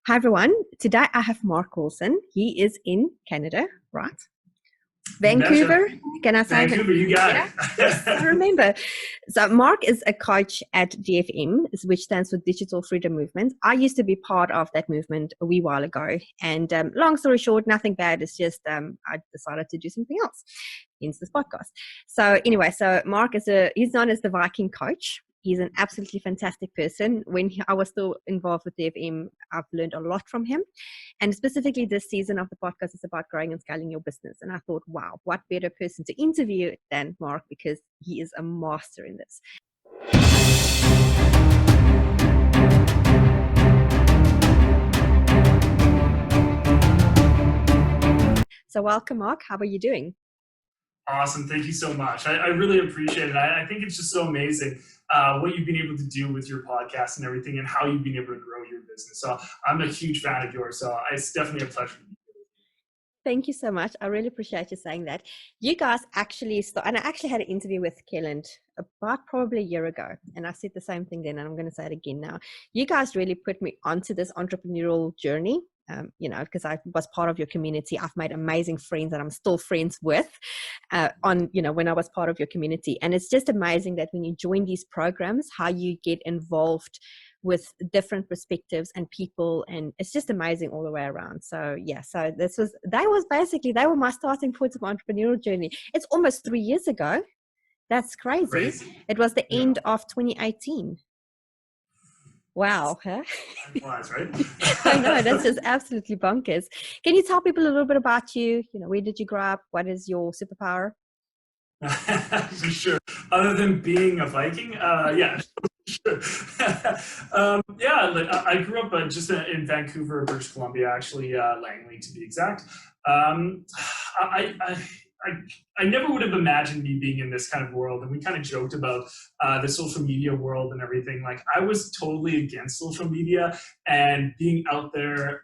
Hi everyone. Today I have Mark Wilson. He is in Canada, right? You betcha. Vancouver. Can I say that? Vancouver, you got Yeah. Yes, I it. remember. So Mark is a coach at DFM, which stands for Digital Freedom Movement. I used to be part of that movement a wee while ago. And long story short, nothing bad. It's just I decided to do something else. Hence this podcast. So anyway, so Mark he's known as the Viking coach. He's an absolutely fantastic person. When I was still involved with DFM, I've learned a lot from him. And specifically, this season of the podcast is about growing and scaling your business. And I thought, wow, what better person to interview than Mark, because he is a master in this. So, welcome, Mark. How are you doing? Awesome. Thank you so much. I really appreciate it. I think it's just so amazing what you've been able to do with your podcast and everything and how you've been able to grow your business. So I'm a huge fan of yours. So it's definitely a pleasure. Thank you so much. I really appreciate you saying that. You guys actually and I actually had an interview with Kelland about probably a year ago, and I said the same thing then, and I'm going to say it again now. You guys really put me onto this entrepreneurial journey. Because I was part of your community. I've made amazing friends that I'm still friends with when I was part of your community. And it's just amazing that when you join these programs, how you get involved with different perspectives and people, and it's just amazing all the way around. So yeah, so they were my starting points of entrepreneurial journey. It's almost 3 years ago. That's crazy. Crazy. It was the Yeah. end of 2018. Wow, huh? Flies, right? I know, that's just absolutely bonkers. Can you tell people a little bit about you? Where did you grow up? What is your superpower? For sure. Other than being a Viking, yeah, sure. I grew up just in Vancouver, British Columbia, actually, Langley to be exact. Um, I, I, I never would have imagined me being in this kind of world. And we kind of joked about the social media world and everything. Like, I was totally against social media and being out there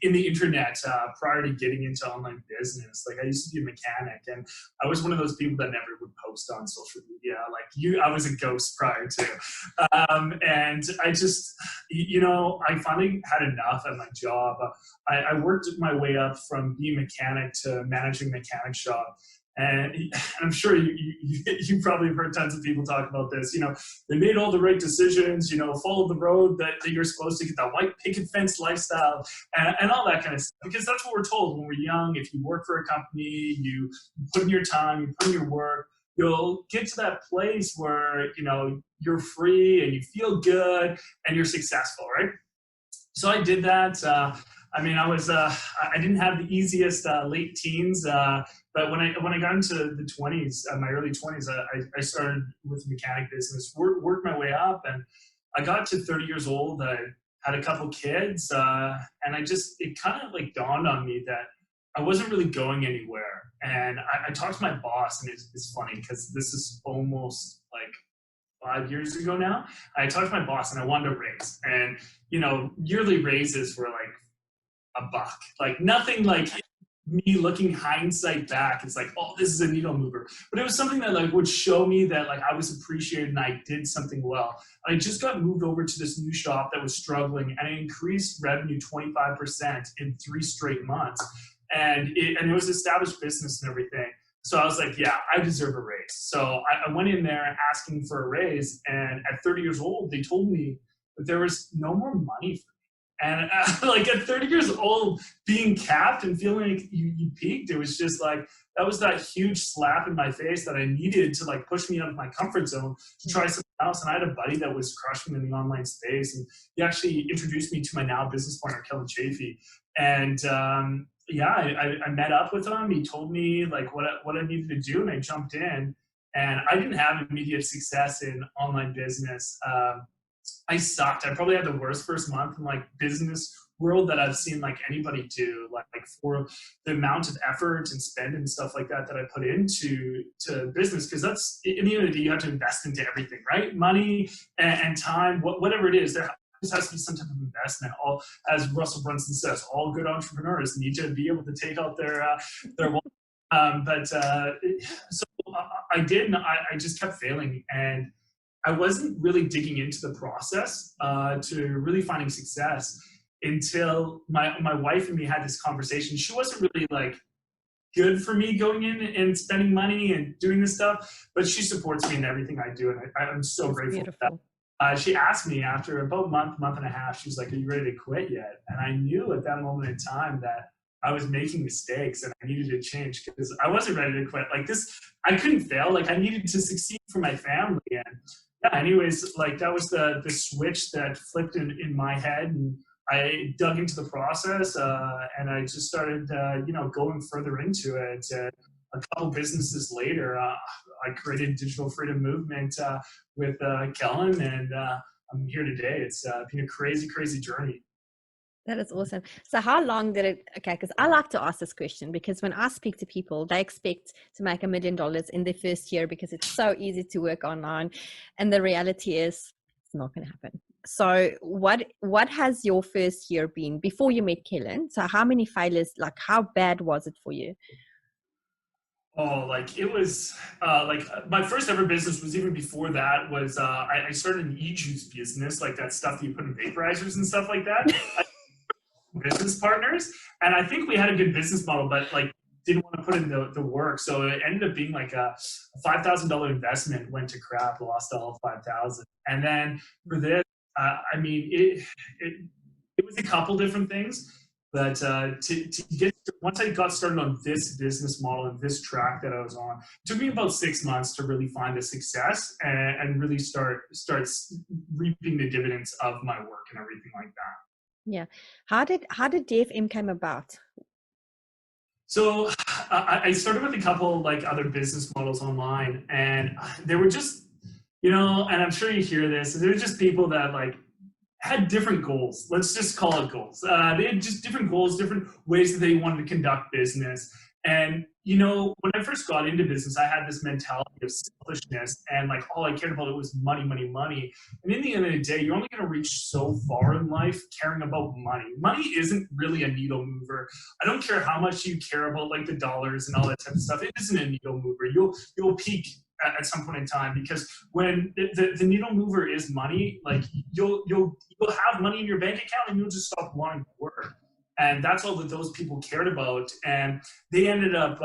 in the internet prior to getting into online business. Like, I used to be a mechanic, and I was one of those people that never would post on social media. Like you, I was a ghost prior to. And I just, I finally had enough at my job. I worked my way up from being a mechanic to managing mechanic shop. And I'm sure you probably have heard tons of people talk about this. They made all the right decisions, followed the road that you're supposed to, get that white picket fence lifestyle and all that kind of stuff. Because that's what we're told when we're young. If you work for a company, you put in your time, you put in your work, you'll get to that place where, you're free and you feel good and you're successful, right? So I did that. I didn't have the easiest late teens, but when I got into the 20s, my early 20s, I started with the mechanic business, worked my way up, and I got to 30 years old. I had a couple kids, and it kind of like dawned on me that I wasn't really going anywhere. And I talked to my boss, and it's funny because this is almost like 5 years ago now. I talked to my boss and I wanted a raise. And, yearly raises were like $1. Like nothing like me looking hindsight back. It's like, oh, this is a needle mover. But it was something that like would show me that like I was appreciated and I did something well. I just got moved over to this new shop that was struggling, and I increased revenue 25% in 3 straight months. And it was established business and everything. So I was like, yeah, I deserve a raise. So I went in there asking for a raise. And at 30 years old, they told me that there was no more money for me. And like at 30 years old, being capped and feeling like you peaked, it was just like, that was that huge slap in my face that I needed to like push me out of my comfort zone to try something else. And I had a buddy that was crushing in the online space. And he actually introduced me to my now business partner, Kevin Chafee. And I met up with him. He told me like what I needed to do, and I jumped in. And I didn't have immediate success in online business. I sucked. I probably had the worst first month in like business world that I've seen like anybody do. Like for the amount of effort and spend and stuff like that I put into business, because that's in the end of the day, you have to invest into everything, right? Money and time, whatever it is. There has to be some type of investment. All, as Russell Brunson says, all good entrepreneurs need to be able to take out their so I did, and I just kept failing, and I wasn't really digging into the process to really finding success. until my wife and me had this conversation. She wasn't really like good for me going in and spending money and doing this stuff, but she supports me in everything I do, and I'm so That's grateful for that. beautiful. She asked me after about a month and a half, she was like, "Are you ready to quit yet?" And I knew at that moment in time that I was making mistakes and I needed to change because I wasn't ready to quit. Like this, I couldn't fail. Like I needed to succeed for my family. And yeah, anyways, like that was the switch that flipped in my head, and I dug into the process, and I just started, going further into it. A couple businesses later, I created Digital Freedom Movement with Kellen, and I'm here today. It's been a crazy, crazy journey. That is awesome. So how long did it, okay, because I like to ask this question because when I speak to people, they expect to make $1 million in their first year because it's so easy to work online. And the reality is it's not going to happen. So what has your first year been before you met Kellen? So how many failures, like how bad was it for you? Oh, like it was my first ever business was even before that was I started an e-juice business, like that stuff that you put in vaporizers and stuff like that. Business partners, and I think we had a good business model, but like didn't want to put in the work, so it ended up being like a $5,000 investment went to crap, lost all 5,000. And then for this, I mean it was a couple different things, but to get once I got started on this business model and this track that I was on, it took me about 6 months to really find the success and really start reaping the dividends of my work and everything like that. Yeah. How did DFM came about? So I started with a couple like other business models online, and they were just, and I'm sure you hear this. They're just people that like had different goals. Let's just call it goals. They had just different goals, different ways that they wanted to conduct business. And when I first got into business, I had this mentality of selfishness, and like all I cared about was money, money, money. And in the end of the day, you're only going to reach so far in life caring about money. Money isn't really a needle mover. I don't care how much you care about like the dollars and all that type of stuff. It isn't a needle mover. You'll peak at some point in time, because when the needle mover is money, like you'll have money in your bank account and you'll just stop wanting to work. And that's all that those people cared about. And they ended up,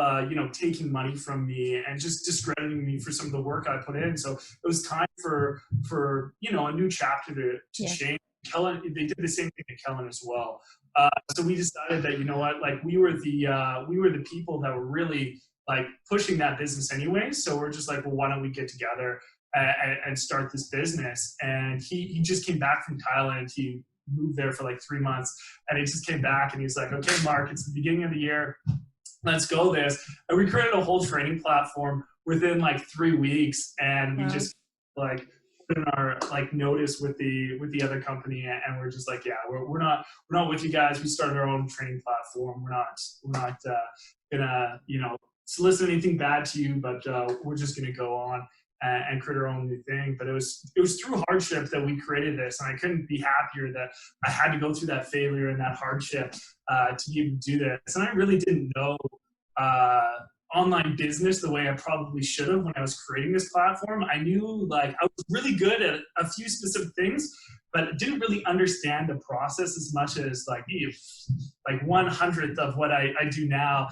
taking money from me and just discrediting me for some of the work I put in. So it was time for a new chapter to change. Kellen, they did the same thing to Kellen as well. So we decided that, like we were the people that were really like pushing that business anyway. So we're just like, well, why don't we get together and start this business? And he just came back from Thailand. He moved there for like 3 months, and he just came back and he's like, okay, Mark, it's the beginning of the year, let's go this. And we created a whole training platform within like 3 weeks, and we just like put in our like notice with the other company, and we're just like, yeah, we're not with you guys. We started our own training platform. We're not gonna solicit anything bad to you, but we're just gonna go on and create our own new thing. But it was through hardship that we created this, and I couldn't be happier that I had to go through that failure and that hardship to be able to do this. And I really didn't know online business the way I probably should have when I was creating this platform. I knew like I was really good at a few specific things, but didn't really understand the process as much as like 1/100th of what I do now,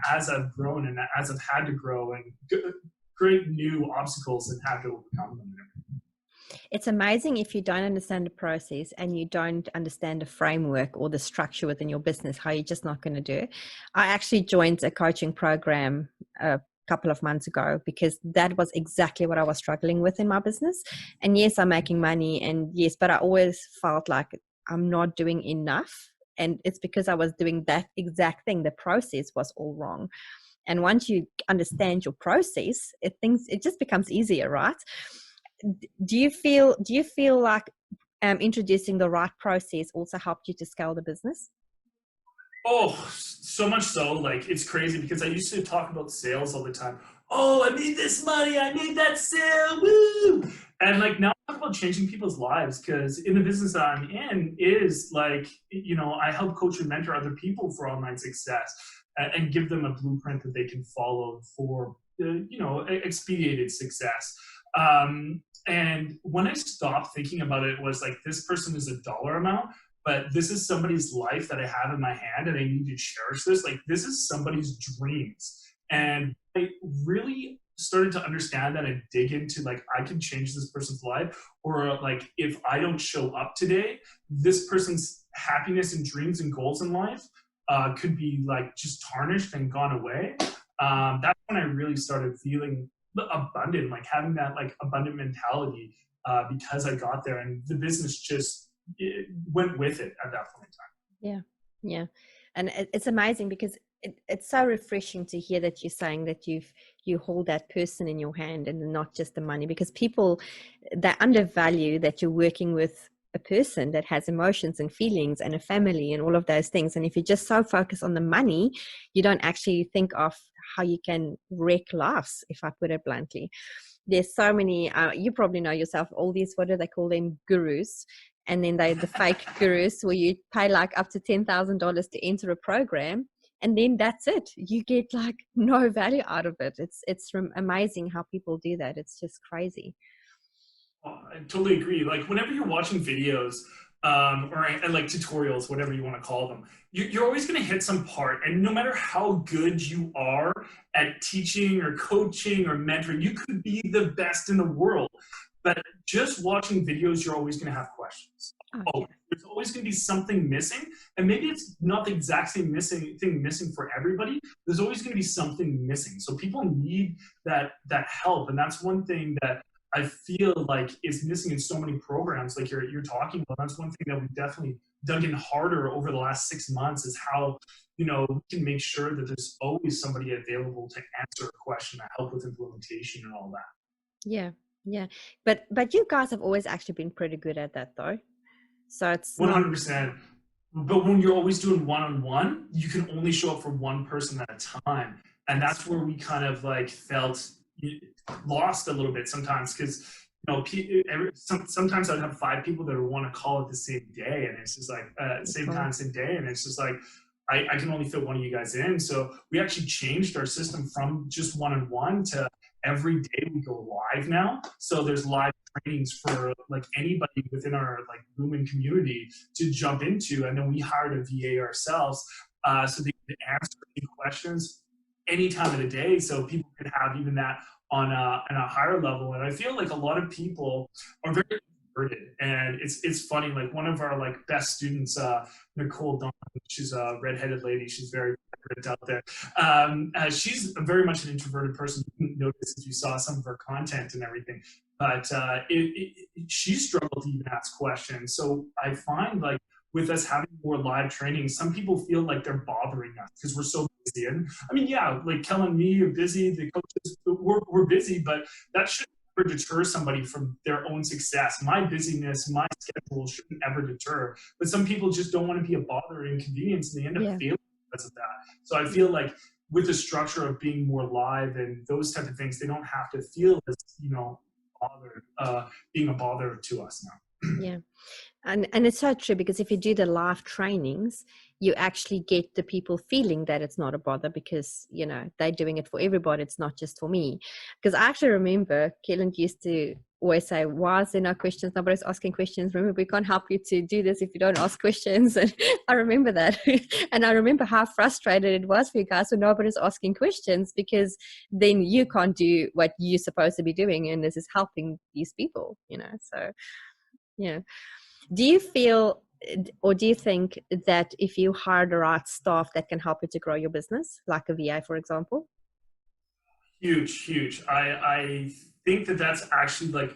as I've grown and as I've had to grow and create new obstacles and have to overcome them. It's amazing if you don't understand the process and you don't understand the framework or the structure within your business, how you're just not going to do it. I actually joined a coaching program a couple of months ago because that was exactly what I was struggling with in my business. And yes, I'm making money, and yes, but I always felt like I'm not doing enough. And it's because I was doing that exact thing. The process was all wrong. And once you understand your process, it just becomes easier, right? Do you feel like introducing the right process also helped you to scale the business? Oh, so much so. Like it's crazy because I used to talk about sales all the time. Oh, I made this money. I made that sale. Woo! And like now I talk about changing people's lives, because in the business that I'm in is like, I help coach and mentor other people for online success and give them a blueprint that they can follow for, expedited success. And when I stopped thinking about it, was like, this person is a dollar amount. but this is somebody's life that I have in my hand and I need to cherish this. Like, this is somebody's dreams. And I really started to understand that and dig into, like, I can change this person's life, or like, if I don't show up today, this person's happiness and dreams and goals in life could be like just tarnished and gone away. That's when I really started feeling abundant, like having that like abundant mentality, because I got there and the business just went with it at that point in time. Yeah, yeah, and it's amazing because it's so refreshing to hear that you're saying that you hold that person in your hand and not just the money, because people, they undervalue that you're working with a person that has emotions and feelings and a family and all of those things. And if you just so focus on the money, you don't actually think of how you can wreck lives, if I put it bluntly. There's so many, you probably know yourself, all these, what do they call them, gurus, and then they the fake gurus where you pay like up to $10,000 to enter a program, and then that's it, you get like no value out of it. It's amazing how people do that. It's just crazy. I totally agree. Like, whenever you're watching videos, or like tutorials, whatever you want to call them, you're always going to hit some part. And no matter how good you are at teaching or coaching or mentoring, you could be the best in the world. But just watching videos, you're always going to have questions. Oh, there's always going to be something missing. And maybe it's not the exact same thing missing for everybody. There's always going to be something missing. So people need that help. And that's one thing that I feel like is missing in so many programs like you're talking about. That's one thing that we've definitely dug in harder over the last 6 months, is how, we can make sure that there's always somebody available to answer a question, to help with implementation and all that. Yeah, but you guys have always actually been pretty good at that though, so it's 100%. But when you're always doing one-on-one, you can only show up for one person at a time, and that's where we kind of like felt lost a little bit sometimes, because sometimes I'd have 5 people that would want to call it the same day, and it's just like same time, same day, and it's just like I can only fit one of you guys in. So we actually changed our system from just one-on-one to every day we go live now. So there's live trainings for like anybody within our like Lumen community to jump into, and then we hired a VA ourselves, so they could answer any questions any time of the day, so people could have even that on a higher level. And I feel like a lot of people are very introverted, and it's funny, like one of our like best students, Nicole Dawn, she's a redheaded lady, she's very out there, she's very much an introverted person. You can notice if you saw some of her content and everything, but she struggled to even ask questions. So I find like with us having more live training, some people feel like they're bothering us because we're so busy. And I mean, yeah, like Kel and me are busy, the coaches, we're busy, but that shouldn't ever deter somebody from their own success. My busyness, my schedule shouldn't ever deter. But some people just don't want to be a bother or inconvenience, and they end up failing because of that. So I feel like with the structure of being more live and those type of things, they don't have to feel as, bothered, being a bother to us now. Yeah. And it's so true, because if you do the live trainings, you actually get the people feeling that it's not a bother, because they're doing it for everybody, it's not just for me. Because I actually remember Kellen used to always say, why is there no questions, nobody's asking questions, remember, we can't help you to do this if you don't ask questions. And I remember that. And I remember how frustrated it was for you guys when nobody's asking questions, because then you can't do what you're supposed to be doing, and this is helping these people, so yeah. Do you feel, or do you think that if you hire the right staff that can help you to grow your business, like a VA, for example? Huge. I think that that's actually like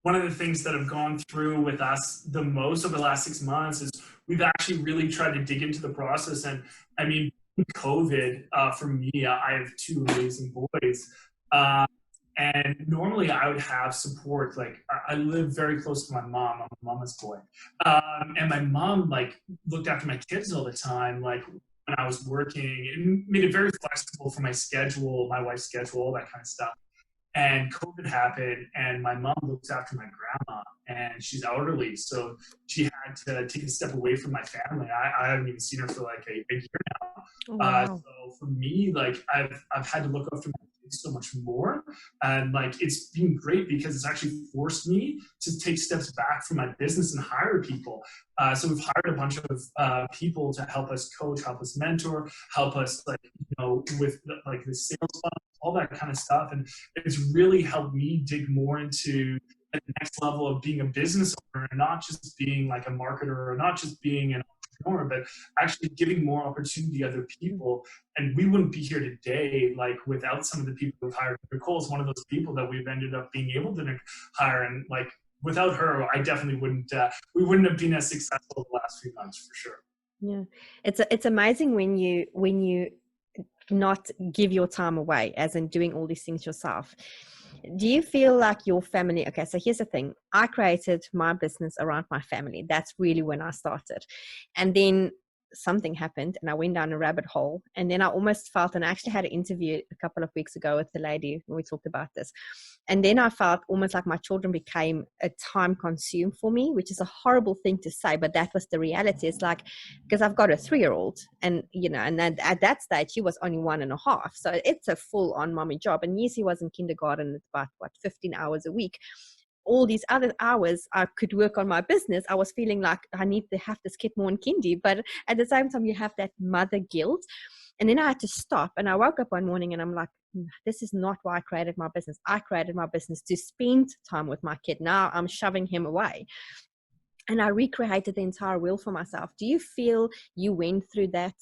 one of the things that have gone through with us the most over the last 6 months is we've actually really tried to dig into the process. And I mean, COVID, for me, I have 2 amazing boys. And normally I would have support. Like I live very close to my mom. I'm a mama's boy. And my mom like looked after my kids all the time. Like when I was working, and made it very flexible for my schedule, my wife's schedule, all that kind of stuff. And COVID happened, and my mom looks after my grandma, and she's elderly, so she had to take a step away from my family. I haven't even seen her for like a year now. Oh, wow. So for me, like I've had to look after my so much more. And like, it's been great because it's actually forced me to take steps back from my business and hire people. So we've hired a bunch of people to help us coach, help us mentor, help us like, with like the sales funnel, all that kind of stuff. And it's really helped me dig more into the next level of being a business owner, and not just being like a marketer, or not just being an entrepreneur, but actually giving more opportunity to other people. And we wouldn't be here today like without some of the people we've hired. Nicole is one of those people that we've ended up being able to hire, and like without her, I definitely wouldn't. We wouldn't have been as successful the last few months for sure. Yeah, it's amazing when you not give your time away, as in doing all these things yourself. Do you feel like your family, okay, so here's the thing, I created my business around my family. That's really when I started. And then something happened and I went down a rabbit hole, and then I almost felt, and I actually had an interview a couple of weeks ago with the lady when we talked about this, and then I felt almost like my children became a time consumed for me, which is a horrible thing to say, but that was the reality. It's like, because I've got a 3-year-old, and and then at that stage he was only 1.5, so it's a full-on mommy job. And yes, he was in kindergarten. It's about 15 hours a week. All these other hours I could work on my business. I was feeling like I need to have this kid more in kindy, but at the same time you have that mother guilt. And then I had to stop, and I woke up one morning and I'm like, this is not why I created my business. I created my business to spend time with my kid. Now I'm shoving him away. And I recreated the entire wheel for myself. Do you feel you went through that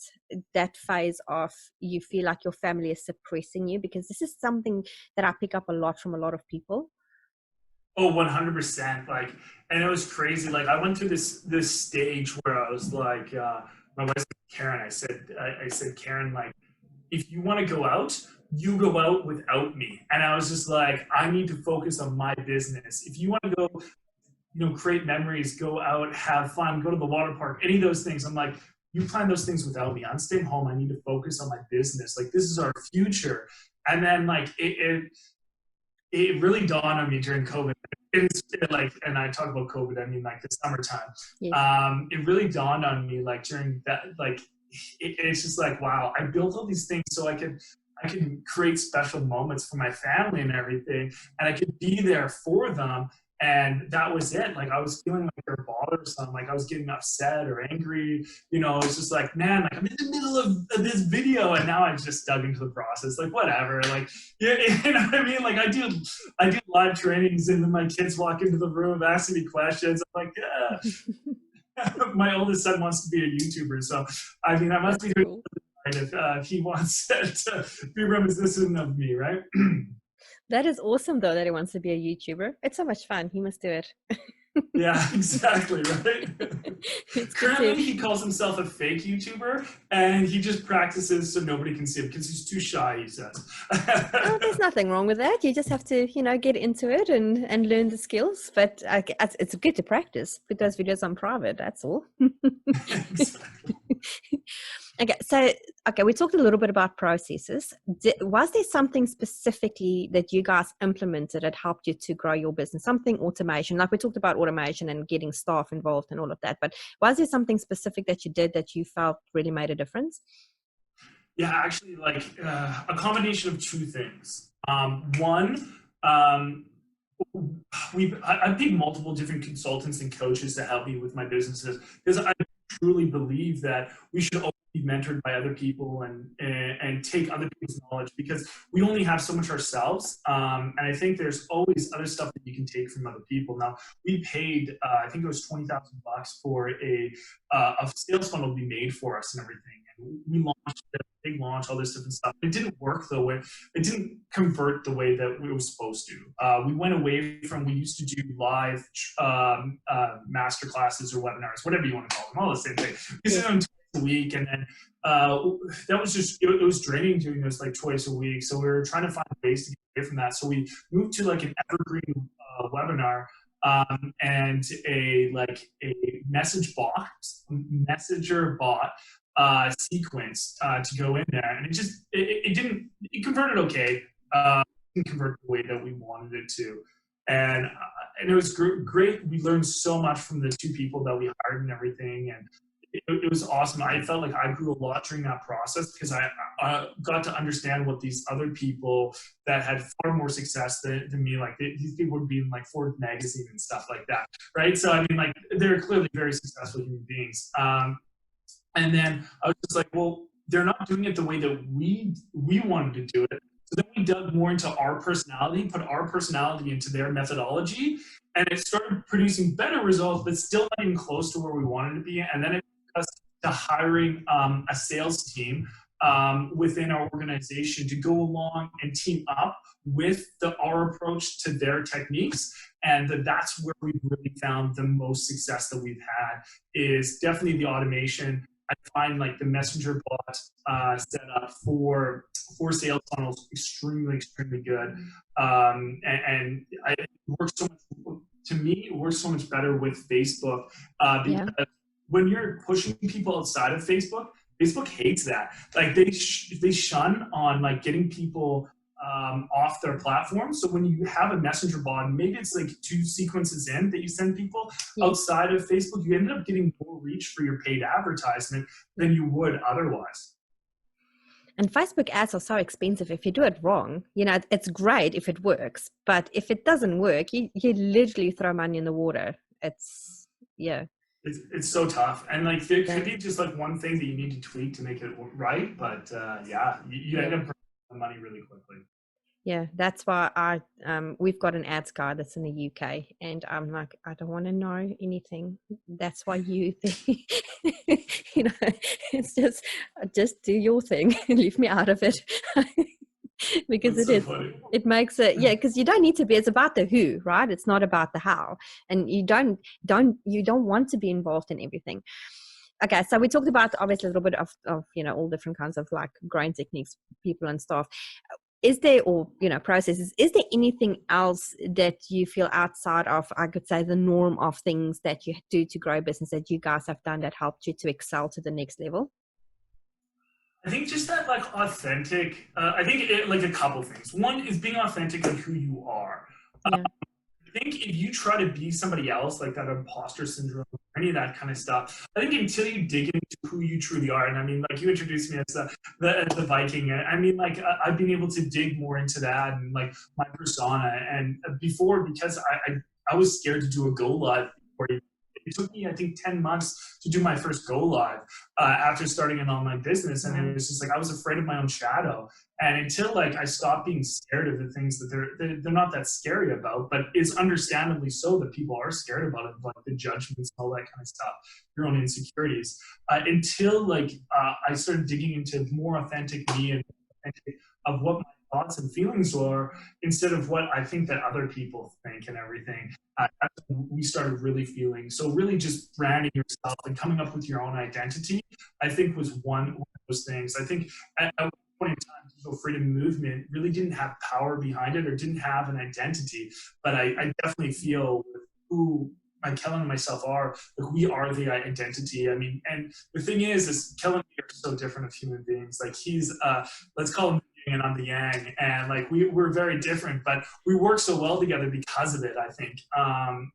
phase of, you feel like your family is suppressing you? Because this is something that I pick up a lot from a lot of people. Oh, 100%. Like, and it was crazy. Like, I went through this stage where I was like, my wife's Karen. I said, Karen, like, if you want to go out, you go out without me. And I was just like, I need to focus on my business. If you want to go, create memories, go out, have fun, go to the water park, any of those things, I'm like, you plan those things without me. I'm staying home. I need to focus on my business. Like, this is our future. And then like it really dawned on me during COVID. It's like, and I talk about COVID, I mean like the summertime. Yes. It really dawned on me like during that, like it's just like, wow, I built all these things so I could create special moments for my family and everything, and I could be there for them. And that was it. Like, I was feeling like they're bothersome, like I was getting upset or angry. It's just like, man, like I'm in the middle of this video, and now I've just dug into the process. Like, whatever. Like, you know what I mean? Like, I do live trainings, and then my kids walk into the room asking me questions. I'm like, yeah. My oldest son wants to be a YouTuber, so I mean, I must be doing something right if he wants to be reminiscent of me, right? That is awesome, though, that he wants to be a YouTuber. It's so much fun. He must do it. Yeah, exactly, right? Currently, he calls himself a fake YouTuber, and he just practices so nobody can see him because he's too shy, he says. Oh, there's nothing wrong with that. You just have to, get into it and learn the skills. But it's good to practice. Put those videos on private, that's all. Exactly. Okay, we talked a little bit about processes. Was there something specifically that you guys implemented that helped you to grow your business? Something automation, like we talked about automation and getting staff involved and all of that. But was there something specific that you did that you felt really made a difference? Yeah, actually, like a combination of two things. One, I've paid multiple different consultants and coaches to help me with my businesses, because I truly believe that we should always be mentored by other people and take other people's knowledge, because we only have so much ourselves. And I think there's always other stuff that you can take from other people. Now, we paid, I think it was $20,000 for a sales funnel to be made for us and everything. And we launched a big launch, all this different stuff. It didn't work though. It didn't convert the way that it was supposed to. We went away from, we used to do live master classes or webinars, whatever you want to call them, all the same thing. We used to do them twice a week, and then that was just, it was draining doing this like twice a week. So we were trying to find ways to get away from that. So we moved to like an evergreen webinar and a messenger bot sequence to go in there, and it converted okay. It didn't convert the way that we wanted it to, and it was great. We learned so much from the two people that we hired and everything, and it was awesome. I felt like I grew a lot during that process because I got to understand what these other people that had far more success than me, like these people would be in like Forbes magazine and stuff like that, right? So I mean, like they're clearly very successful human beings. And then I was just like, well, they're not doing it the way that we wanted to do it. So then we dug more into our personality, put our personality into their methodology, and it started producing better results, but still not even close to where we wanted to be. And then it took us to hiring a sales team within our organization to go along and team up with our approach to their techniques. And that's where we really found the most success that we've had is definitely the automation. I find like the messenger bot setup for sales funnels extremely good, and it works so much. To me, it works so much better with Facebook because when you're pushing people outside of Facebook, Facebook hates that. Like they shun on like getting people off their platform. So when you have a messenger bot, maybe it's like 2 sequences in that you send people outside of Facebook, you end up getting more reach for your paid advertisement than you would otherwise. And Facebook ads are so expensive if you do it wrong. You know, it's great if it works, but if it doesn't work, you literally throw money in the water. It's so tough. And like there could be just like one thing that you need to tweak to make it right, but you end up putting the money really quickly. Yeah, that's why we've got an ads guy that's in the UK, and I'm like, I don't want to know anything. That's why you think, you know, it's just do your thing and leave me out of it. Because it makes it, because you don't need to be, it's about the who, right? It's not about the how, and you don't want to be involved in everything. Okay, so we talked about obviously a little bit of you know, all different kinds of like growing techniques, people and stuff. Is there, or you know, processes, is there anything else that you feel outside of, I could say, the norm of things that you do to grow business that you guys have done that helped you to excel to the next level? I think just that like authentic, I think like a couple things. One is being authentic in who you are. I think if you try to be somebody else, like that imposter syndrome, any of that kind of stuff, I think until you dig into who you truly are, and I mean, like you introduced me as the Viking, I mean, like I've been able to dig more into that and like my persona. And before, because I was scared to do a go live before. It took me, I think, 10 months to do my first go live after starting an online business. And it was just like, I was afraid of my own shadow. And until like I stopped being scared of the things that they're not that scary about, but it's understandably so that people are scared about it, like the judgments, all that kind of stuff, your own insecurities. Until like I started digging into more authentic me and authentic of what my thoughts and feelings were instead of what I think that other people think and everything. That's when we started really feeling. So really just branding yourself and coming up with your own identity, I think was one of those things. I think at one point in time, the digital freedom movement really didn't have power behind it or didn't have an identity. But I definitely feel with who Kellen and myself are, like we are the identity. I mean, and the thing is Kellen and me are so different of human beings. Like he's, let's call him and I'm the yang, and like we're very different, but we work so well together because of it, I think.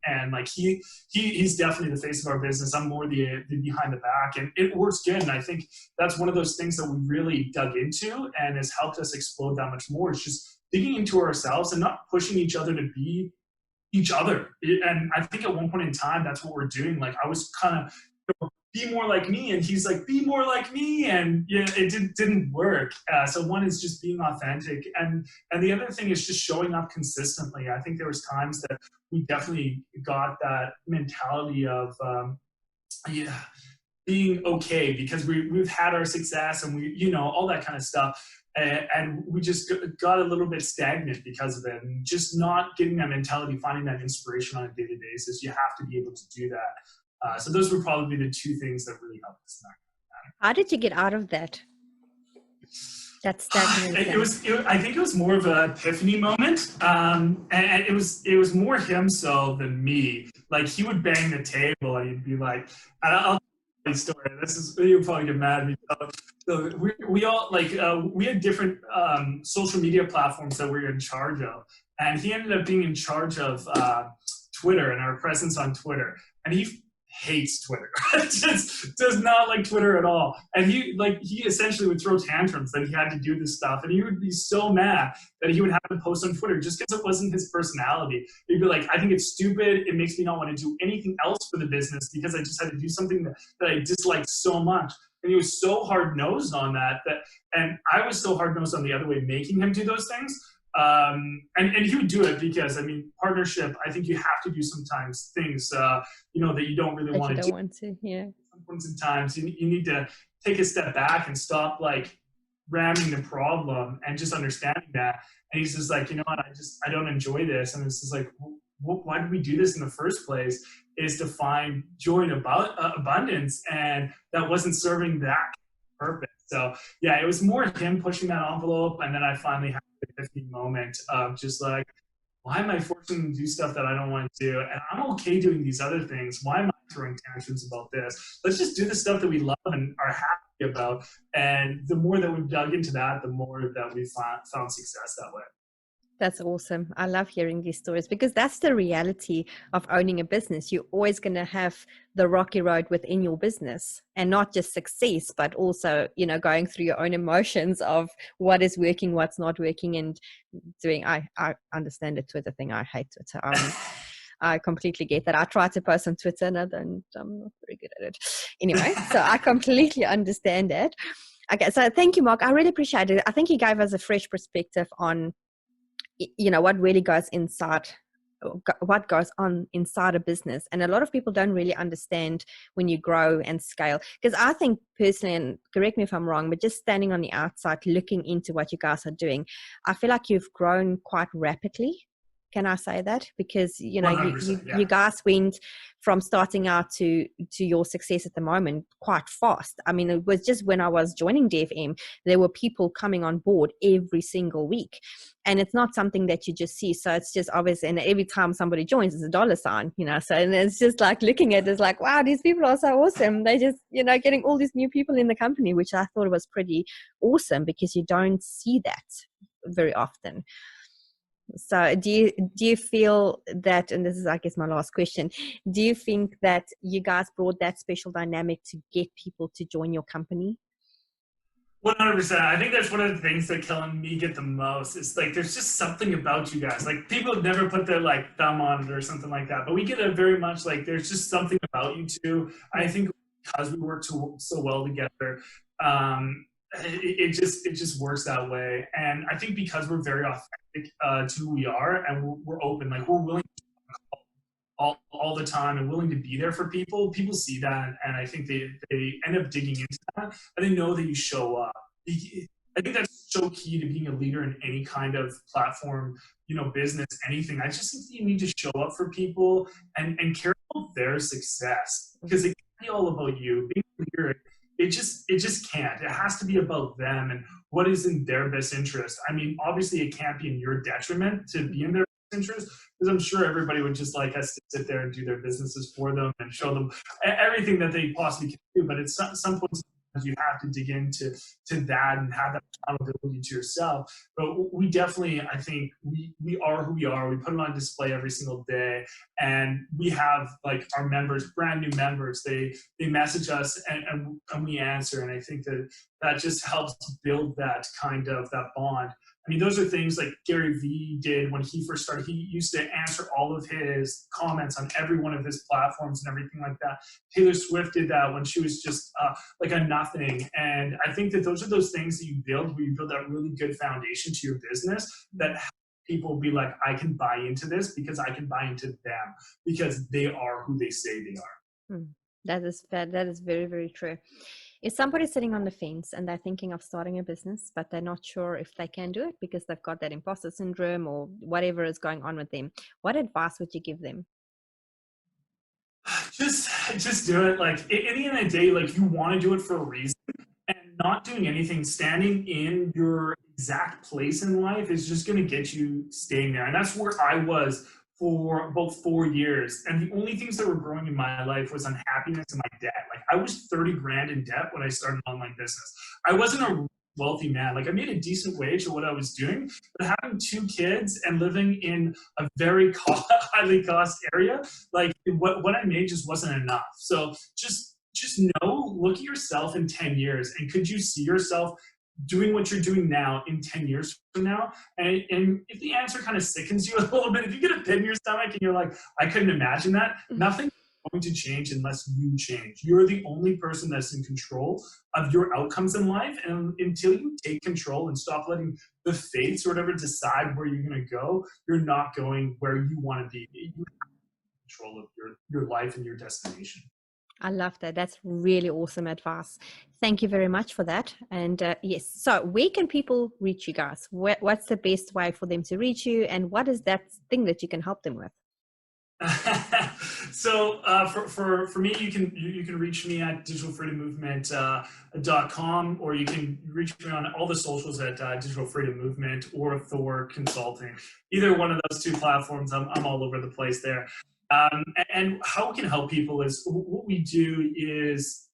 And like he's definitely the face of our business. I'm more the behind the back, and it works good. And I think that's one of those things that we really dug into and has helped us explode that much more. It's just digging into ourselves and not pushing each other to be each other. And I think at one point in time, that's what we're doing. Like I was kind of, be more like me, and he's like, be more like me, and yeah, it didn't work. So one is just being authentic, and the other thing is just showing up consistently. I think there was times that we definitely got that mentality of being okay because we've had our success and we, you know, all that kind of stuff. And we just got a little bit stagnant because of it, and just not getting that mentality, finding that inspiration on a daily basis. You have to be able to do that. So those would probably be the 2 things that really helped us in that matter. How did you get out of that? That's stagnant. I think it was more of an epiphany moment, and it was more him so than me. Like he would bang the table, and he'd be like, "I'll tell you a story. This is you'll probably get mad at me." So we all like we had different social media platforms that we were in charge of, and he ended up being in charge of Twitter and our presence on Twitter, and hates Twitter. Just does not like Twitter at all. And he essentially would throw tantrums that he had to do this stuff, and he would be so mad that he would have to post on Twitter just because it wasn't his personality. He'd be like, I think it's stupid. It makes me not want to do anything else for the business because I just had to do something that I disliked so much. And he was so hard-nosed on that, and I was so hard-nosed on the other way, making him do those things. And he would do it because, I mean, partnership, I think you have to do sometimes things, that you don't really want to do. Yeah. Some points in times, you need to take a step back and stop like ramming the problem and just understanding that. And he's just like, you know what, I don't enjoy this. And it's just like, why did we do this in the first place? Is to find joy and abundance, and that wasn't serving that purpose. So yeah, it was more him pushing that envelope, and then I finally had the epiphany moment of just like, why am I forcing him to do stuff that I don't want to do? And I'm okay doing these other things. Why am I throwing tantrums about this? Let's just do the stuff that we love and are happy about. And the more that we've dug into that, the more that we found success that way. That's awesome. I love hearing these stories because that's the reality of owning a business. You're always going to have the rocky road within your business, and not just success, but also, going through your own emotions of what is working, what's not working, and doing, I understand the Twitter thing. I hate Twitter. I completely get that. I try to post on Twitter and I'm not very good at it. Anyway, so I completely understand it. Okay. So thank you, Mark. I really appreciate it. I think you gave us a fresh perspective on what really goes inside, what goes on inside a business. And a lot of people don't really understand when you grow and scale. Because I think personally, and correct me if I'm wrong, but just standing on the outside, looking into what you guys are doing, I feel like you've grown quite rapidly. Can I say that? Because, you guys went from starting out to your success at the moment quite fast. I mean, it was just when I was joining DFM, there were people coming on board every single week. And it's not something that you just see. So it's just obvious. And every time somebody joins, it's a $sign, So, and it's just like looking at it, it's like, wow, these people are so awesome. They just, getting all these new people in the company, which I thought was pretty awesome because you don't see that very often. So do you feel that, and this is, I guess, my last question, do you think that you guys brought that special dynamic to get people to join your company? 100%. I think that's one of the things that Kel and me get the most. It's like, there's just something about you guys. Like, people have never put their like thumb on it or something like that, but we get a very much like, there's just something about you two. I think because we work so well together, it just works that way. And I think because we're very authentic to who we are, and we're open, like we're willing to all the time and willing to be there for people see that, and I think they end up digging into that, and they know that you show up. I think that's so key to being a leader in any kind of platform, business, anything. I just think you need to show up for people and care about their success, because it can't be all about you. Being a leader, it just can't. It has to be about them and what is in their best interest. I mean, obviously it can't be in your detriment to be in their best interest, because I'm sure everybody would just like us to sit there and do their businesses for them and show them everything that they possibly can do. But at some points you have to dig into that and have that accountability to yourself. But we definitely, I think we are who we are. We put it on display every single day, and we have like our members, brand new members, they message us and we answer. And I think that just helps build that kind of that bond. I mean, those are things like Gary Vee did when he first started. He used to answer all of his comments on every one of his platforms and everything like that. Taylor Swift did that when she was just like a nothing. And I think that those are those things that you build, where you build that really good foundation to your business that people be like, I can buy into this because I can buy into them because they are who they say they are. That is very, very true. If somebody's sitting on the fence and they're thinking of starting a business, but they're not sure if they can do it because they've got that imposter syndrome or whatever is going on with them, what advice would you give them? Just do it. Like, at the end of the day, like, you want to do it for a reason, and not doing anything, standing in your exact place in life is just going to get you staying there. And that's where I was for about 4 years. And the only things that were growing in my life was unhappiness and my debt. Like, I was 30 grand in debt when I started an online business. I wasn't a wealthy man. Like I made a decent wage at what I was doing, but having 2 kids and living in a very highly cost area, like what I made just wasn't enough. So just know, look at yourself in 10 years, and could you see yourself doing what you're doing now in 10 years from now? And if the answer kind of sickens you a little bit, if you get a pit in your stomach and you're like, I couldn't imagine that, nothing going to change unless you change. You're the only person that's in control of your outcomes in life. And until you take control and stop letting the fates or whatever decide where you're going to go, you're not going where you want to be. You have control of your life and your destination. I love that. That's really awesome advice. Thank you very much for that. And yes, so where can people reach you guys? What's the best way for them to reach you? And what is that thing that you can help them with? So for me, you can reach me at digitalfreedommovement.com, or you can reach me on all the socials at Digital Freedom Movement or Thor Consulting. Either one of those 2 platforms, I'm all over the place there. And how we can help people is what we do is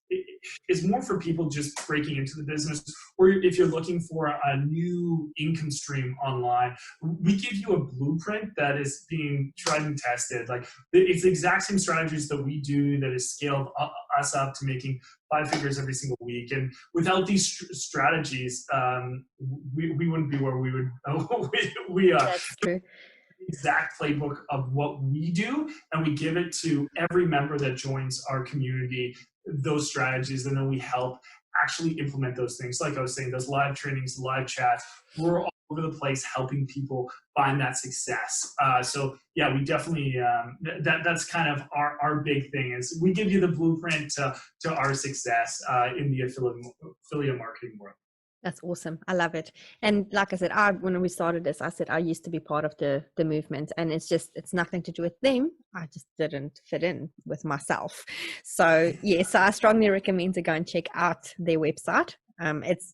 more for people just breaking into the business, or if you're looking for a new income stream online, we give you a blueprint that is being tried and tested. Like it's the exact same strategies that we do that has scaled us up to making 5 figures every single week. And without these strategies, we wouldn't be where we would we are. That's true. Exact playbook of what we do, and we give it to every member that joins our community, those strategies, and then we help actually implement those things. Like I was saying, those live trainings, live chats, we're all over the place helping people find that success. So yeah, we definitely, that's kind of our big thing is we give you the blueprint to our success in the affiliate marketing world. That's awesome. I love it. And like I said, when we started this, I said I used to be part of the movement, and it's nothing to do with them. I just didn't fit in with myself. So yes, I strongly recommend to go and check out their website. It's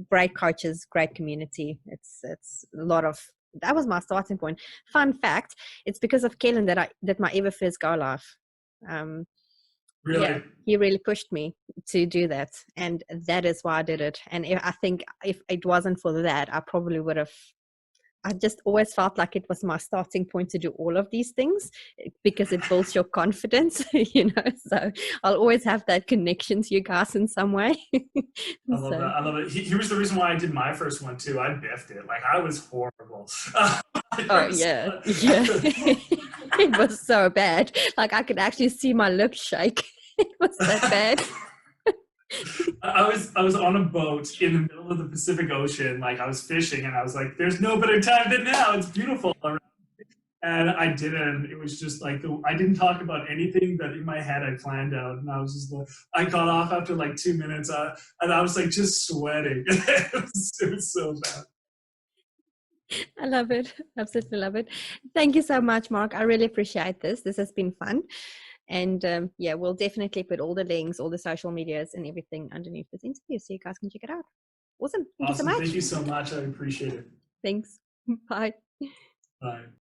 great coaches, great community. It's a lot of, that was my starting point. Fun fact, it's because of Kellen that I did my ever first go live. Really? Yeah, he really pushed me to do that, and that is why I did it. And I think if it wasn't for that, I probably would have. I just always felt like it was my starting point to do all of these things, because it builds your confidence, So I'll always have that connection to you guys in some way. I love that. I love it. Here was the reason why I did my first one too. I biffed it. Like I was horrible. Oh yeah. It was so bad. Like I could actually see my lips shake. It was that bad. I was on a boat in the middle of the Pacific Ocean. Like I was fishing, and I was like, "There's no better time than now. It's beautiful." And I didn't. It was just like I didn't talk about anything that in my head I planned out, and I was just like, I got off after like 2 minutes, and I was like just sweating. It was so bad. I love it. Absolutely love it. Thank you so much, Mark. I really appreciate this. This has been fun. And yeah, we'll definitely put all the links, all the social medias and everything underneath this interview so you guys can check it out. Awesome. Thank you so much. Thank you so much. I appreciate it. Thanks. Bye. Bye.